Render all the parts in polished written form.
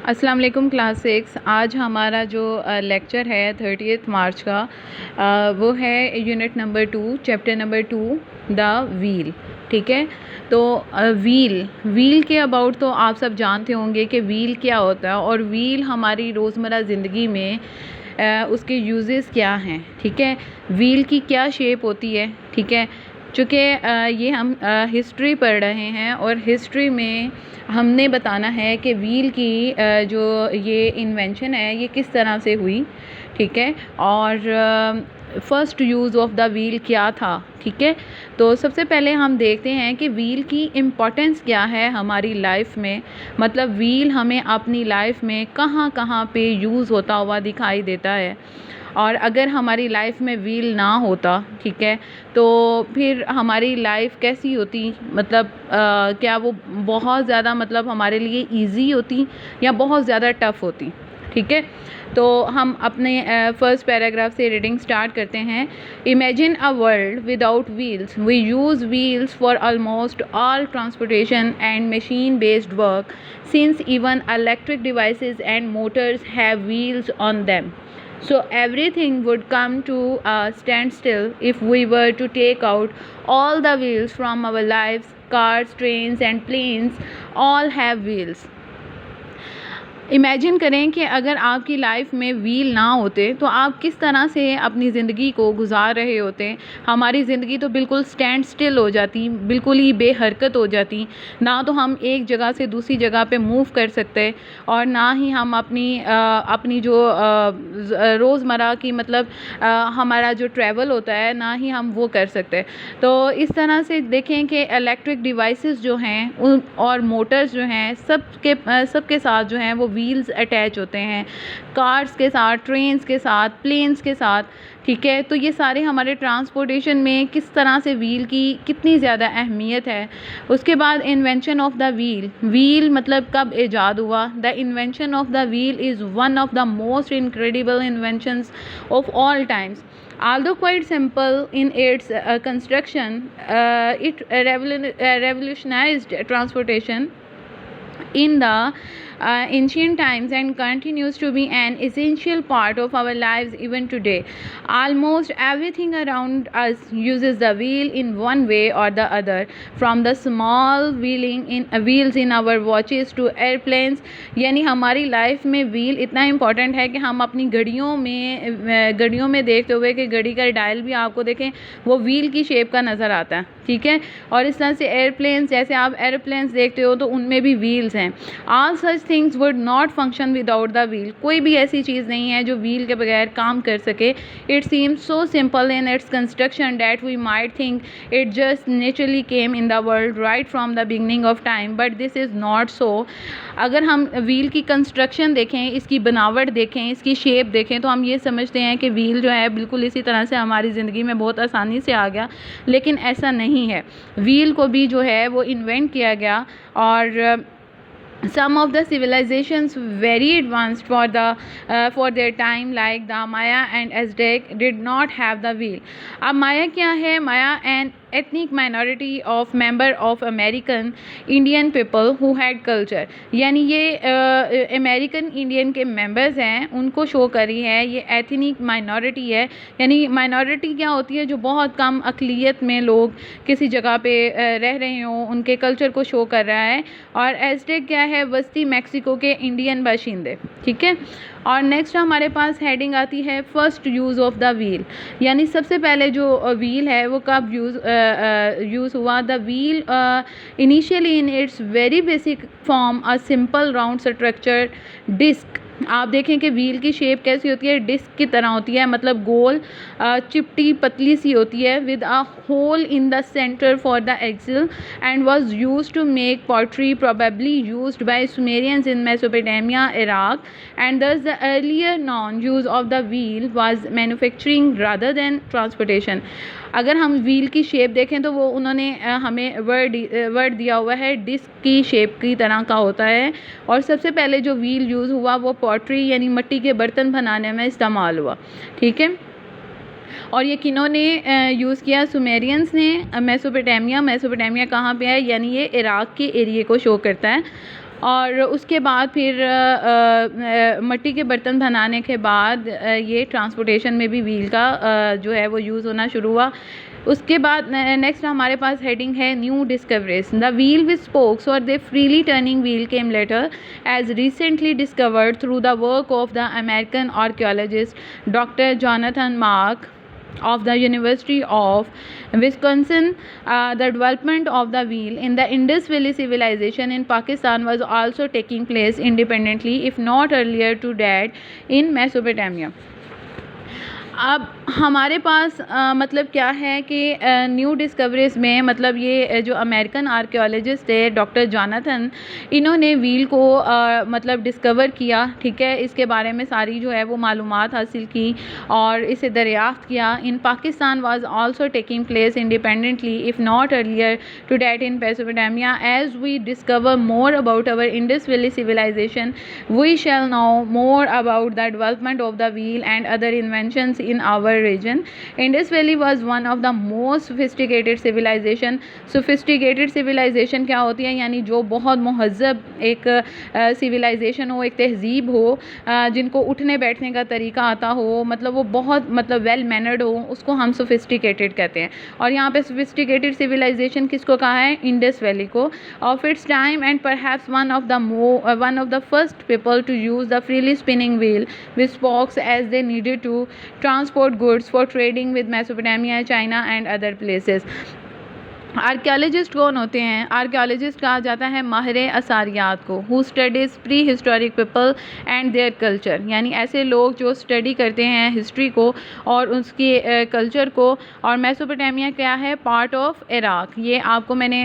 अस्सलाम वालेकुम क्लास 6। आज हमारा जो लेक्चर है 30 मार्च का वो है unit number 2 chapter number 2 the wheel. ठीक है, तो व्हील के अबाउट तो आप सब जानते होंगे कि व्हील क्या होता है और व्हील हमारी रोज़मर्रा ज़िंदगी में उसके यूजेस क्या हैं। ठीक है, व्हील की क्या शेप होती है। ठीक है, चूँकि ये हम हिस्ट्री पढ़ रहे हैं और हिस्ट्री में हमने बताना है कि व्हील की जो ये इन्वेंशन है ये किस तरह से हुई। ठीक है, और first use of the wheel क्या था। ठीक है, तो सबसे पहले हम देखते हैं कि व्हील की इम्पोर्टेंस क्या है हमारी लाइफ में। मतलब व्हील हमें अपनी लाइफ में कहाँ कहाँ पे यूज़ होता हुआ दिखाई देता है, और अगर हमारी लाइफ में व्हील ना होता, ठीक है, तो फिर हमारी लाइफ कैसी होती। मतलब क्या वो बहुत ज़्यादा मतलब हमारे लिए इजी होती या बहुत ज़्यादा टफ़ होती। ठीक है, तो हम अपने फर्स्ट पैराग्राफ से रीडिंग स्टार्ट करते हैं। Imagine a world without wheels. We use wheels for almost all transportation and machine based work, since even electric devices and motors have wheels on them. So everything would come to a standstill if we were to take out all the wheels from our lives. Cars, trains and planes all have wheels. Imagine करें कि अगर आपकी life में wheel ना होते तो आप किस तरह से अपनी ज़िंदगी को गुजार रहे होते। हमारी ज़िंदगी तो बिल्कुल स्टैंड स्टिल हो जाती, बिल्कुल ही बेहरकत हो जाती। ना तो हम एक जगह से दूसरी जगह पे मूव कर सकते और ना ही हम अपनी जो रोज़मर्रा की मतलब हमारा जो ट्रैवल होता है ना ही हम वो कर सकते। तो इस तरह से देखें कि इलेक्ट्रिक डिवाइसेस जो हैं उन और मोटर्स जो हैं सबके साथ जो हैं वो व्हील्स अटैच होते हैं। कार्स के साथ, ट्रेन्स के साथ, प्लेन्स के साथ। ठीक है, तो ये सारे हमारे ट्रांसपोर्टेशन में किस तरह से व्हील की कितनी ज़्यादा अहमियत है। उसके बाद इन्वेंशन ऑफ द व्हील मतलब कब ईजाद हुआ। The invention of the wheel is one of the most incredible inventions of all times. Although quite simple in its construction, it revolutionized transportation in the ancient times and continues to be an essential part of our lives even today. Almost everything around us uses the wheel in one way or the other, from the small wheels in our watches to airplanes. यानी हमारी life में wheel इतना important है कि हम अपनी घड़ियों में देखते हुए कि घड़ी का डायल भी आपको देखें वो व्हील की शेप का नज़र आता है। ठीक है, और इस तरह से एयरप्लेन्स, जैसे आप एरोप्लेन्स देखते हो तो उनमें भी व्हील्स हैं. All such things would not function without the wheel. कोई भी ऐसी चीज़ नहीं है जो व्हील के बगैर काम कर सके. It seems so simple in its construction that we might think it just naturally came in the world right from the beginning of time, but this is not so. अगर हम व्हील की construction देखें, इसकी बनावट देखें, इसकी shape देखें, तो हम ये समझते हैं कि व्हील जो है बिल्कुल इसी तरह से हमारी ज़िंदगी में बहुत आसानी से आ गया, लेकिन ऐसा नहीं है. व्हील को भी जो है वो इन्वेंट किया गया, और some of the civilizations very advanced for their time like the Maya and Aztec did not have the wheel. अब माया क्या है? माया an ethnic minority of member of American Indian people who had culture. यानी ये American Indian के members हैं, उनको show करी है. ये एथनिक माइनॉरिटी है, यानी माइनॉरिटी क्या होती है? जो बहुत कम अक़लियत में लोग किसी जगह पे रह रहे हों, उनके कल्चर को शो कर रहा है. और एज़टेक क्या है? वस्ती मैक्सिको के इंडियन बाशिंदे. ठीक है, और नेक्स्ट हमारे पास हेडिंग आती है first use of the wheel. यानी सबसे पहले जो व्हील है वो कब यूज़ हुआ. The wheel initially in its very basic form a simple round structure disc. आप देखें कि व्हील की शेप कैसी होती है? डिस्क की तरह होती है, मतलब गोल चिपटी पतली सी होती है, with a hole in the centre for the axle, and was used to make pottery, probably used by Sumerians in Mesopotamia, Iraq, and thus the earlier known use of the wheel was manufacturing rather than transportation. अगर हम wheel की shape देखें तो वो उन्होंने हमें word दिया हुआ है डिस्क की शेप की तरह का होता है. और सबसे पहले जो व्हील यूज़ हुआ वो पॉटरी यानी मिट्टी के बर्तन बनाने में इस्तेमाल हुआ. ठीक है, और ये किन्होंने यूज़ किया? सुमेरियंस ने. मेसोपोटामिया कहाँ पे है? यानी ये इराक के एरिए को शो करता है. और उसके बाद फिर मिट्टी के बर्तन बनाने के बाद ये ट्रांसपोर्टेशन में भी व्हील का जो है वो यूज़ होना शुरू हुआ। उसके बाद नेक्स्ट हमारे पास हेडिंग है new discoveries. The wheel with spokes और the freely turning wheel came later as recently discovered through the work of the American archaeologist doctor Jonathan Mark of the University of Wisconsin. The development of the wheel in the Indus Valley civilization in Pakistan was also taking place independently, if not earlier to that, in Mesopotamia. अब हमारे पास मतलब क्या है कि new discoveries में मतलब ये जो अमेरिकन आर्कियोलॉजिस्ट है डॉक्टर जॉनथन, इन्होंने व्हील को मतलब डिस्कवर किया, ठीक है। इसके बारे में सारी जो है वो मालूमात हासिल की और इसे दरियाफ्त किया। In Pakistan was also taking place independently, if not earlier to that, in Mesopotamia. As we discover more about our Indus Valley Civilisation, we shall know more about the development of the wheel and other inventions in our region. Indus Valley was one of the most sophisticated civilization. Sophisticated civilization क्या होती है, यानी जो बहुत महज़ब एक civilization हो, एक तहज़ीब हो, जिनको उठने बैठने का तरीका आता हो, मतलब वो बहुत मतलब वेल मैनर्ड हो, उसको हम sophisticated कहते हैं। और यहाँ पे sophisticated civilization किसको कहा है? इंडस वैली को। Of its time and perhaps one of the first people to use the freely spinning wheel with spokes as they needed to transport goods for trading with Mesopotamia, China and other places. Archaeologist कौन होते हैं? Archaeologist कहा जाता है माहिर असारियात को, who studies pre historic people and their culture, यानी ऐसे लोग जो स्टडी करते हैं हिस्ट्री को और उसके कल्चर को। और मेसोपोटामिया क्या है? Part of Iraq. ये आपको मैंने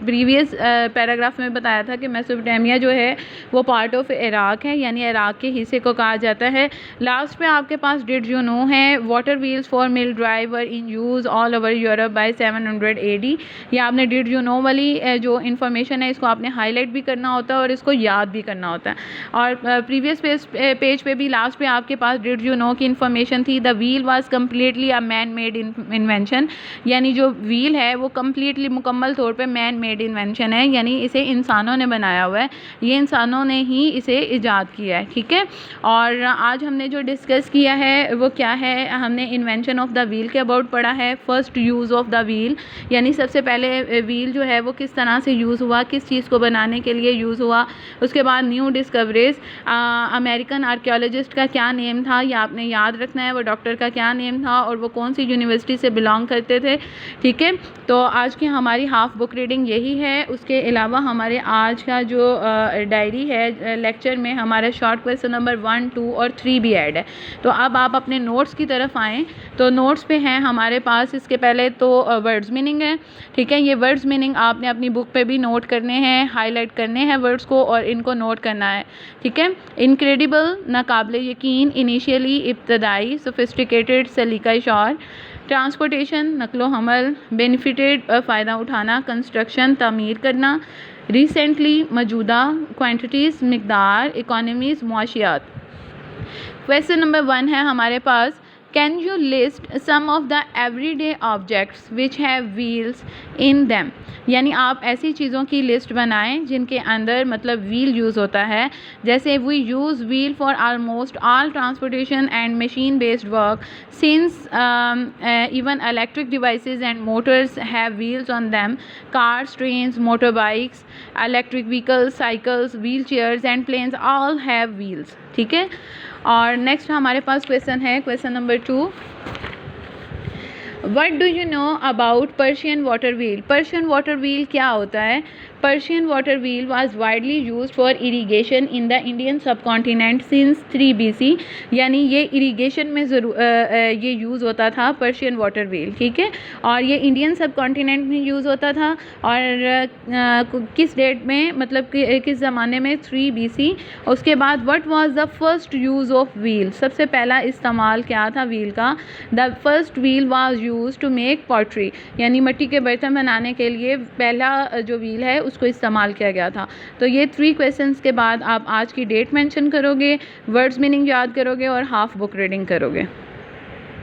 प्रीवियस पैराग्राफ में बताया था कि मेसोपोटामिया जो है वो पार्ट ऑफ इराक है, यानी इराक के हिस्से को कहा जाता है। लास्ट पे आपके पास डिड यू नो है, water wheels for mill drive were in use all over Europe by 700 AD। या आपने डिड यू नो वाली जो इन्फॉर्मेशन है इसको आपने हाईलाइट भी करना होता है और इसको याद भी करना होता है। और प्रीवियस पेज पे भी लास्ट पे आपके पास डिड यू नो की इन्फॉर्मेशन थी। The wheel was completely a man made invention, यानी जो व्हील है वो कम्प्लीटली मुकम्मल तौर पे मैन मेड इन्वेंशन है, यानी इसे इंसानों ने बनाया हुआ है, ये इंसानों ने ही इसे ईजाद किया है, ठीक है। और आज हमने जो डिस्कस किया है वो क्या है? हमने इन्वेंशन ऑफ द व्हील के अबाउट पढ़ा है, first use of the wheel, यानी सबसे पहले व्हील जो है वो किस तरह से यूज़ हुआ, किस चीज़ को बनाने के लिए यूज़ हुआ। उसके बाद न्यू डिस्कवरीज, अमेरिकन आर्कियोलॉजिस्ट का क्या नेम था ये आपने याद रखना है, वो डॉक्टर का क्या नेम था और वो कौन सी यूनिवर्सिटी से बिलोंग करते थे, ठीक है। तो आज की हमारी हाफ बुक रीडिंग यही है। उसके अलावा हमारे आज का जो डायरी है लेक्चर में हमारा शॉर्ट क्वेश्चन नंबर 1, 2 और 3 भी ऐड है। तो अब आप अपने नोट्स की तरफ आएँ, तो नोट्स पे हैं हमारे पास। इसके पहले तो वर्ड्स मीनिंग है, ठीक है। ये वर्ड्स मीनिंग आपने अपनी बुक पे भी नोट करने हैं, हाईलाइट करने हैं वर्ड्स को और इनको नोट करना है, ठीक है। इनक्रेडिबल, नाकाबिले यकीन, इनिशियली इब्तदाई, सोफिस्टिकेटेड सलीका शौर, ट्रांसपोर्टेशन नकलो हमल, बेनिफिटेड फ़ायदा उठाना, कंस्ट्रक्शन तामीर करना, रिसेंटली मौजूदा, क्वांटिटीज़ मिकदार, इकोनॉमीज़ मुआशियात। क्वेश्चन नंबर 1 है हमारे पास, can you list some of the everyday objects which have wheels in them, यानी आप ऐसी चीज़ों की लिस्ट बनाएं जिनके अंदर मतलब व्हील यूज़ होता है। जैसे we use wheel for almost all transportation and machine based work, since even electric devices and motors have wheels on them, cars, trains, motor bikes, electric vehicles, cycles, wheel chairs and planes all have wheels, ठीक है। और next हमारे पास question है, question number 2, What do you know about Persian water wheel? Persian water wheel क्या होता है? Persian water wheel was widely used for irrigation in the Indian subcontinent since 3 BC, यानी ये इरीगेशन में ये यूज़ होता था Persian water wheel, ठीक है। और ये इंडियन सब कॉन्टिनेंट में यूज़ होता था और किस डेट में, मतलब किस ज़माने में? 3 BC। उसके बाद what was the first use of wheel, सबसे पहला इस्तेमाल क्या था व्हील का? The first wheel was use to make pottery, यानी मिट्टी के बर्तन बनाने के लिए पहला जो व्हील है उसको इस्तेमाल किया गया था। तो ये 3 क्वेश्चंस के बाद आप आज की डेट मेंशन करोगे, वर्ड्स मीनिंग याद करोगे और हाफ बुक रीडिंग करोगे।